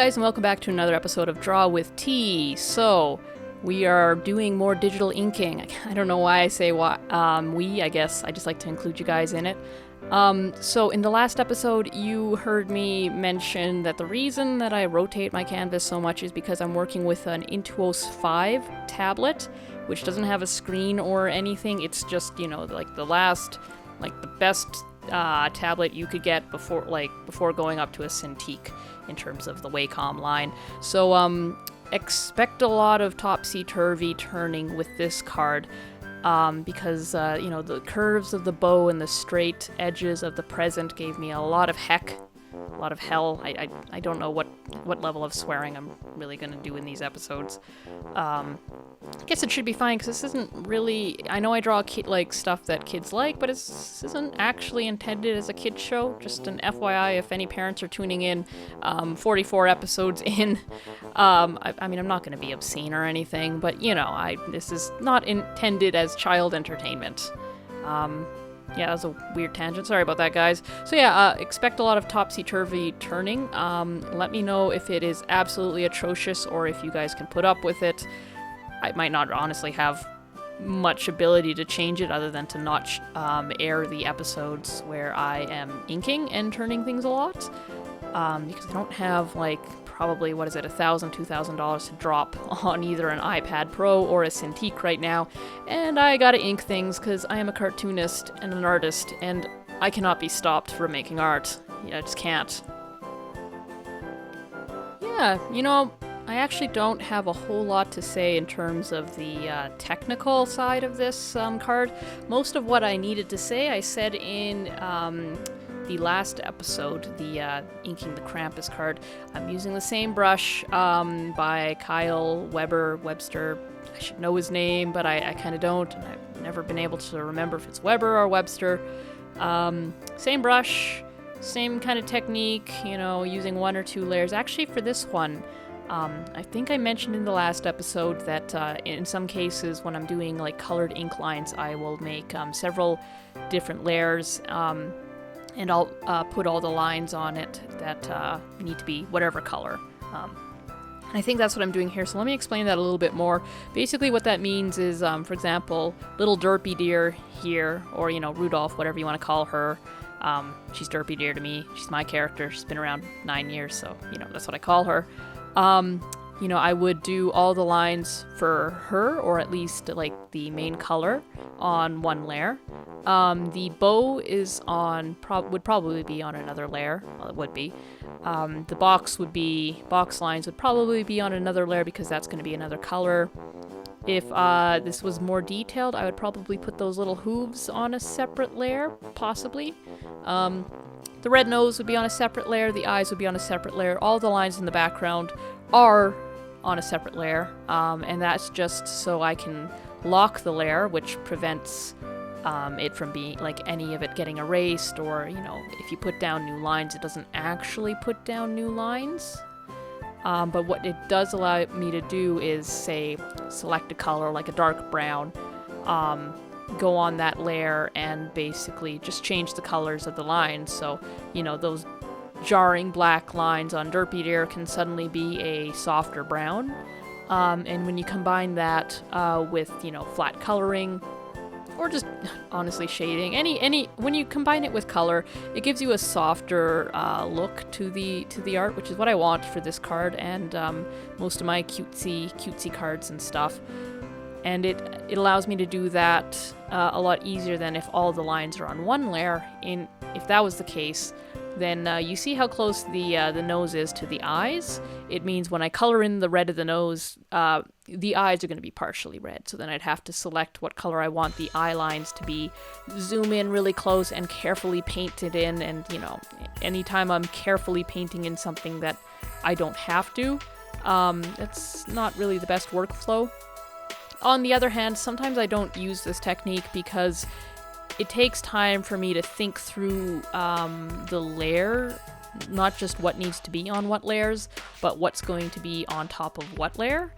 guys, and welcome back to another episode of Draw with T. So, we are doing more digital inking. I don't know why I say we, I guess I just like to include you guys in it. So in the last episode, you heard me mention that the reason that I rotate my canvas so much is because I'm working with an Intuos 5 tablet, which doesn't have a screen or anything. It's just, like the best tablet you could get before going up to a Cintiq in terms of the Wacom line. So expect a lot of topsy-turvy turning with this card, because the curves of the bow and the straight edges of the present gave me a lot of hell. I don't know what level of swearing I'm really going to do in these episodes. I guess it should be fine, because this isn't really... I know I draw stuff that kids like, but this isn't actually intended as a kid's show. Just an FYI, if any parents are tuning in, 44 episodes in. I'm not going to be obscene or anything, but, this is not intended as child entertainment. Yeah, that was a weird tangent. Sorry about that, guys. So yeah, expect a lot of topsy-turvy turning. Let me know if it is absolutely atrocious or if you guys can put up with it. I might not honestly have much ability to change it other than to not air the episodes where I am inking and turning things a lot. Because I don't have, probably, $1,000, $2,000 to drop on either an iPad Pro or a Cintiq right now, and I gotta ink things because I am a cartoonist and an artist, and I cannot be stopped from making art. Yeah, I just can't. Yeah, I actually don't have a whole lot to say in terms of the technical side of this card. Most of what I needed to say I said in the last episode, the Inking the Krampus card. I'm using the same brush by Kyle Webster. I should know his name, but I kind of don't, and I've never been able to remember if it's Weber or Webster. Same brush, same kind of technique, using one or two layers. Actually, for this one, I think I mentioned in the last episode that in some cases when I'm doing colored ink lines, I will make several different layers, and I'll put all the lines on it that need to be whatever color. And I think that's what I'm doing here, so let me explain that a little bit more. Basically what that means is, for example, little Derpydeer here, or, Rudolph, whatever you want to call her. She's Derpydeer to me. She's my character. She's been around 9 years, so, that's what I call her. I would do all the lines for her, or at least the main color, on one layer. The bow is would probably be on another layer. Well, it would be. The box lines would probably be on another layer because that's going to be another color. If this was more detailed, I would probably put those little hooves on a separate layer, possibly. The red nose would be on a separate layer, the eyes would be on a separate layer, all the lines in the background are on a separate layer, and that's just so I can lock the layer, which prevents it from being, any of it getting erased, or, if you put down new lines, it doesn't actually put down new lines. But what it does allow me to do is, say, select a color, like a dark brown, go on that layer and basically just change the colors of the lines. So, those jarring black lines on Derpydeer can suddenly be a softer brown. And when you combine that with, flat coloring, or just honestly shading, when you combine it with color, it gives you a softer look to the art, which is what I want for this card and most of my cutesy cards and stuff. And it allows me to do that a lot easier than if all the lines are on one layer. If that was the case, then you see how close the nose is to the eyes. It means when I color in the red of the nose, the eyes are going to be partially red. So then I'd have to select what color I want the eye lines to be, zoom in really close and carefully paint it in. And, anytime I'm carefully painting in something that I don't have to, that's not really the best workflow. On the other hand, sometimes I don't use this technique because it takes time for me to think through the layer, not just what needs to be on what layers, but what's going to be on top of what layer.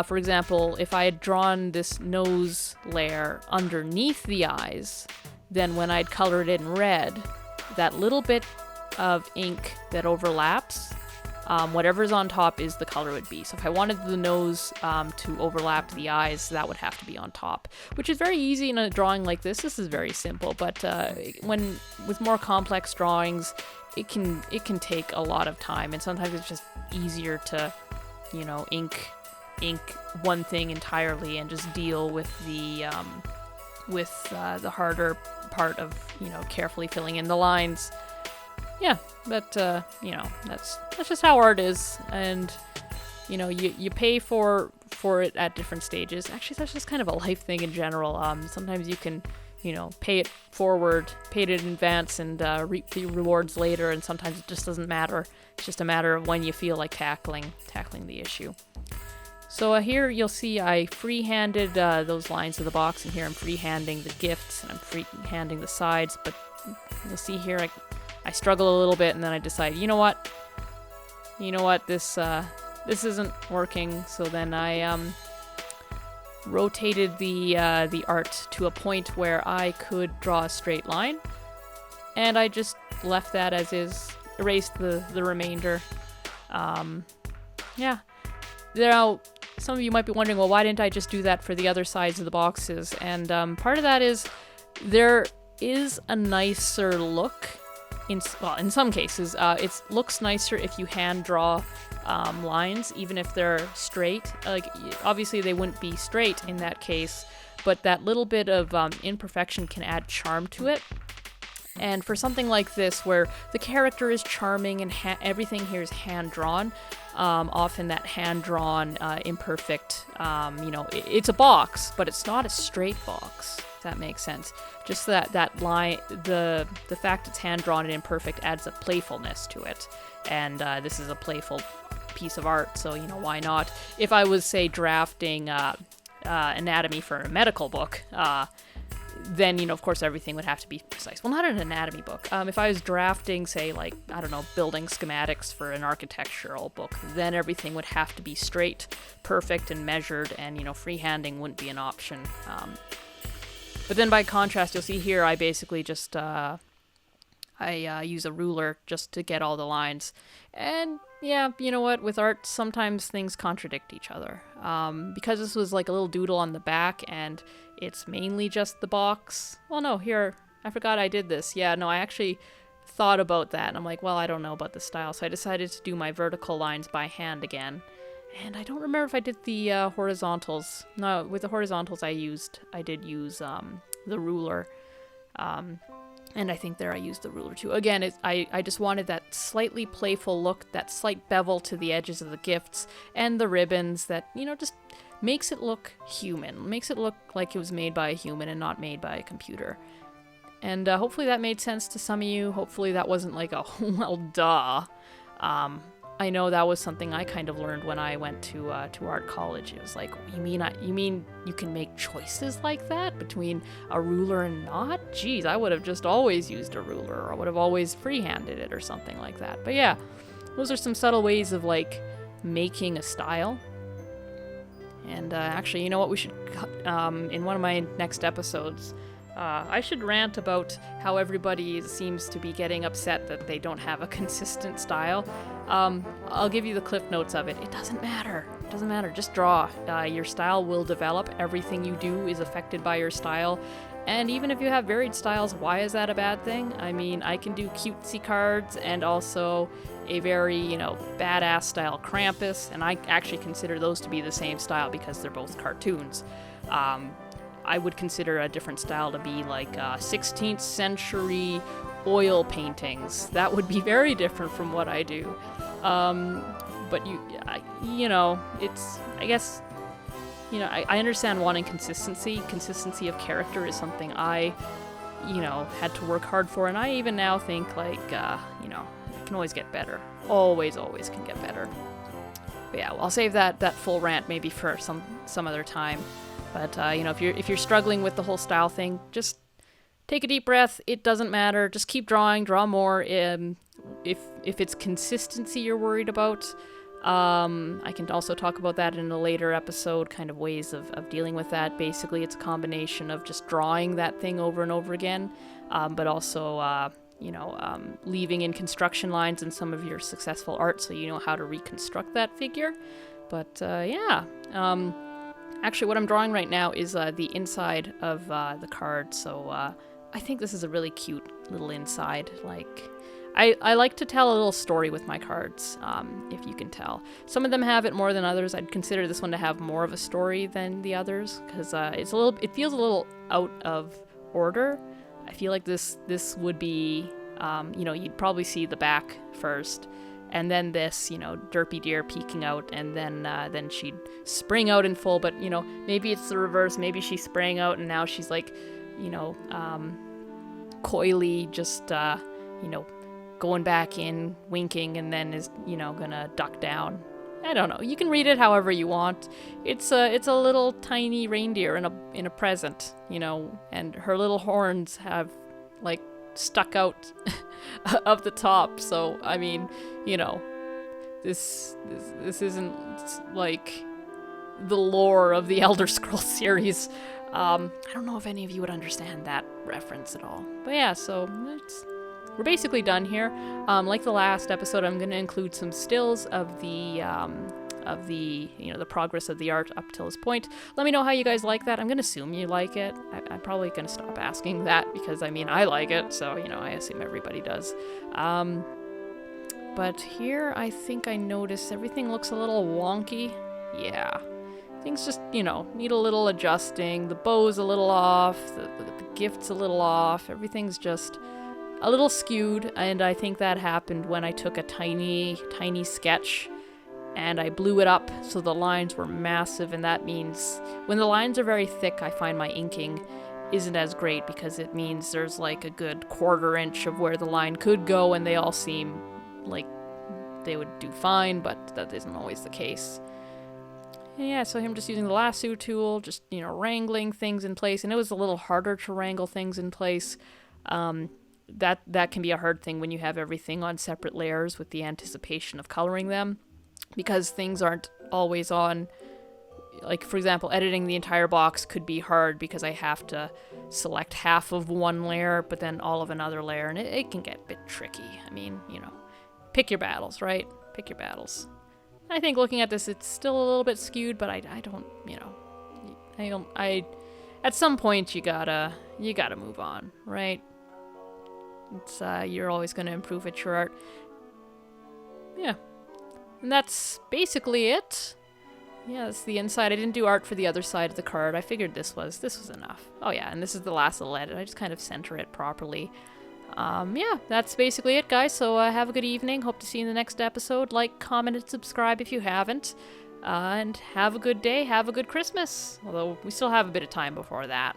For example, if I had drawn this nose layer underneath the eyes, then when I'd color it in red, that little bit of ink that overlaps whatever's on top is the color would be. So if I wanted the nose to overlap the eyes, that would have to be on top, which is very easy in a drawing like this. This is very simple, but when with more complex drawings, it can take a lot of time, and sometimes it's just easier to, ink one thing entirely and just deal with the harder part of, carefully filling in the lines. Yeah, but, that's just how art is, and, you pay for it at different stages. Actually, that's just kind of a life thing in general. Sometimes you can, pay it forward, pay it in advance, and reap the rewards later, and sometimes it just doesn't matter. It's just a matter of when you feel like tackling the issue. So here you'll see I free-handed those lines of the box, and here I'm free-handing the gifts, and I'm free-handing the sides, but you'll see here I struggle a little bit, and then I decide, you know what, this isn't working. So then I rotated the art to a point where I could draw a straight line, and I just left that as is, erased the remainder. Yeah. Now, some of you might be wondering, well, why didn't I just do that for the other sides of the boxes? And part of that is there is a nicer look. In some cases, it looks nicer if you hand draw lines, even if they're straight. Like, obviously they wouldn't be straight in that case, but that little bit of imperfection can add charm to it. And for something like this, where the character is charming and everything here is hand-drawn, often that hand-drawn, imperfect, it's a box, but it's not a straight box, if that makes sense. Just that line, the fact it's hand-drawn and imperfect adds a playfulness to it. And this is a playful piece of art, so, why not? If I was, say, drafting anatomy for a medical book, then, of course, everything would have to be precise. Well, not an anatomy book. If I was drafting, say, building schematics for an architectural book, then everything would have to be straight, perfect, and measured, and, freehanding wouldn't be an option. But then by contrast, you'll see here, I basically just, I use a ruler just to get all the lines. And, yeah, you know what? With art, sometimes things contradict each other. Because this was like a little doodle on the back, and it's mainly just the box. Well, no, here, I forgot I did this. Yeah, no, I actually thought about that. And I'm like, well, I don't know about the style. So I decided to do my vertical lines by hand again. And I don't remember if I did the horizontals. No, with the horizontals I did use the ruler. And I think there I used the ruler too. Again, I just wanted that slightly playful look, that slight bevel to the edges of the gifts and the ribbons that, just makes it look human. Makes it look like it was made by a human and not made by a computer. And hopefully that made sense to some of you. Hopefully that wasn't like a, well, duh. I know that was something I kind of learned when I went to art college. It was like, you mean you can make choices like that between a ruler and not? Geez, I would have just always used a ruler, or I would have always freehanded it or something like that. But yeah, those are some subtle ways of making a style. And actually, you know what? We should in one of my next episodes, I should rant about how everybody seems to be getting upset that they don't have a consistent style. I'll give you the cliff notes of it. It doesn't matter. It doesn't matter. Just draw. Your style will develop. Everything you do is affected by your style. And even if you have varied styles, why is that a bad thing? I mean, I can do cutesy cards and also a very, badass style Krampus, and I actually consider those to be the same style because they're both cartoons. I would consider a different style to be like 16th century oil paintings. That would be very different from what I do. But it's, I guess, I understand wanting consistency. Consistency of character is something I, had to work hard for. And I even now think it can always get better. Always can get better. But yeah, I'll save that full rant maybe for some other time. But, if you're struggling with the whole style thing, just take a deep breath. It doesn't matter. Just keep drawing. Draw more. If it's consistency you're worried about, I can also talk about that in a later episode, kind of ways of dealing with that. Basically, it's a combination of just drawing that thing over and over again, but also leaving in construction lines in some of your successful art so you know how to reconstruct that figure. But yeah, actually what I'm drawing right now is the inside of the card, so I think this is a really cute little inside. Like, I like to tell a little story with my cards, if you can tell. Some of them have it more than others. I'd consider this one to have more of a story than the others, because it feels a little out of order. I feel like this would be, you'd probably see the back first, and then this, Derpydeer peeking out, and then she'd spring out in full. But maybe it's the reverse. Maybe she sprang out, and now she's like, coyly just, going back in, winking, and then is, gonna duck down. I don't know. You can read it however you want. It's a little tiny reindeer in a present, and her little horns have like stuck out of the top. So I mean, this isn't like the lore of the Elder Scrolls series. I don't know if any of you would understand that reference at all. But yeah, so we're basically done here. Like the last episode, I'm going to include some stills of the the progress of the art up till this point. Let me know how you guys like that. I'm going to assume you like it. I'm probably going to stop asking that because, I like it, so, I assume everybody does. But here, I think I noticed everything looks a little wonky. Yeah. Things just, need a little adjusting. The bow's a little off. The gift's a little off. Everything's just a little skewed, and I think that happened when I took a tiny sketch and I blew it up so the lines were massive, and that means when the lines are very thick, I find my inking isn't as great because it means there's like a good 1/4 inch of where the line could go, and they all seem like they would do fine, but that isn't always the case. And yeah, so I'm just using the lasso tool, just, wrangling things in place, and it was a little harder to wrangle things in place. That can be a hard thing when you have everything on separate layers with the anticipation of coloring them, because things aren't always on. Like, for example, editing the entire box could be hard because I have to select half of one layer but then all of another layer, and it can get a bit tricky. I mean, pick your battles, right? Pick your battles. I think looking at this, it's still a little bit skewed, but I don't, at some point you gotta move on, right? It's, you're always going to improve at your art. Yeah. And that's basically it. Yeah, that's the inside. I didn't do art for the other side of the card. I figured this was enough. Oh yeah, and this is the last little edit. I just kind of center it properly. Yeah, that's basically it, guys. So have a good evening. Hope to see you in the next episode. Like, comment, and subscribe if you haven't. And have a good day. Have a good Christmas. Although we still have a bit of time before that.